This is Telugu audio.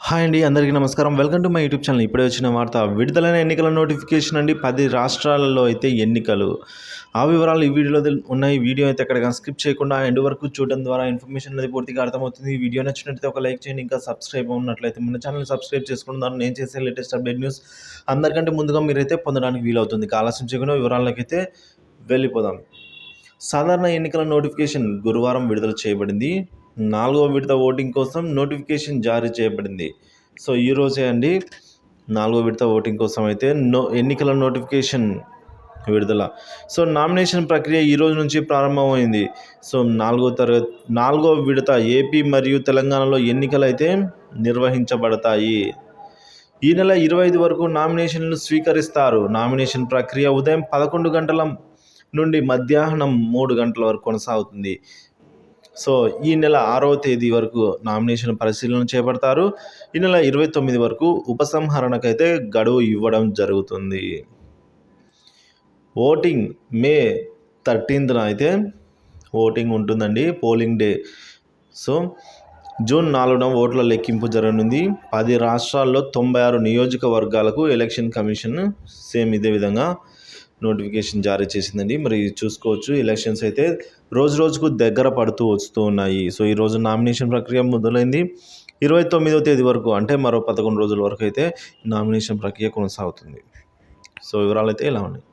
హాయ్ అండి, అందరికీ నమస్కారం. Welcome to my YouTube channel. ఇప్పుడే వచ్చిన వార్త, విడుదలైన ఎన్నికల నోటిఫికేషన్ అండి. 10 రాష్ట్రాలలో అయితే ఎన్నికలు. ఆ వివరాలు ఈ వీడియోలో ఉన్నాయి. వీడియో అయితే ఎక్కడ స్కిప్ చేయకుండా ఎండ్ వరకు చూడడం ద్వారా ఇన్ఫర్మేషన్ అనేది పూర్తిగా అర్థమవుతుంది. ఈ వీడియో నచ్చినట్లయితే ఒక లైక్ చేయండి. ఇంకా సబ్స్క్రైబ్ ఉన్నట్లయితే మన ఛానల్ సబ్స్క్రైబ్ చేసుకోవడం ద్వారా నేను చేసే లేటెస్ట్ అప్డేట్ న్యూస్ అందరికంటే ముందుగా మీరైతే పొందడానికి వీలవుతుంది. ఆలస్యం చేయకుండా వివరాలకైతే వెళ్ళిపోదాం. సాధారణ ఎన్నికల నోటిఫికేషన్ గురువారం విడుదల చేయబడింది. 4వ విడత ఓటింగ్ కోసం నోటిఫికేషన్ జారీ చేయబడింది. సో ఈరోజే అండి 4వ విడత ఓటింగ్ కోసం అయితే ఎన్నికల నోటిఫికేషన్ విడుదల. సో నామినేషన్ ప్రక్రియ ఈరోజు నుంచి ప్రారంభమైంది. సో 4వ విడత ఏపీ మరియు తెలంగాణలో ఎన్నికలు అయితే నిర్వహించబడతాయి. ఈ నెల 25 వరకు నామినేషన్లు స్వీకరిస్తారు. నామినేషన్ ప్రక్రియ ఉదయం 11 గంటల నుండి మధ్యాహ్నం 3 గంటల వరకు కొనసాగుతుంది. సో ఈ నెల 6వ తేదీ వరకు నామినేషన్ పరిశీలన చేపడతారు. ఈ నెల 29 వరకు ఉపసంహరణకైతే గడువు ఇవ్వడం జరుగుతుంది. ఓటింగ్ మే 13న అయితే ఓటింగ్ ఉంటుందండి, పోలింగ్ డే. సో జూన్ 4న ఓట్ల లెక్కింపు జరగనుంది. 10 రాష్ట్రాల్లో 96 నియోజకవర్గాలకు ఎలక్షన్ కమిషన్ సేమ్ ఇదే విధంగా నోటిఫికేషన్ జారీ చేసిందండి. మరి చూసుకోవచ్చు, ఎలక్షన్స్ అయితే రోజు రోజుకు దగ్గర పడుతూ వస్తూ ఉన్నాయి. సో ఈరోజు నామినేషన్ ప్రక్రియ మొదలైంది. 29వ తేదీ వరకు, అంటే మరో 11 రోజుల వరకు అయితే నామినేషన్ ప్రక్రియ కొనసాగుతుంది. సో వివరాలు అయితే ఇలా ఉన్నాయి.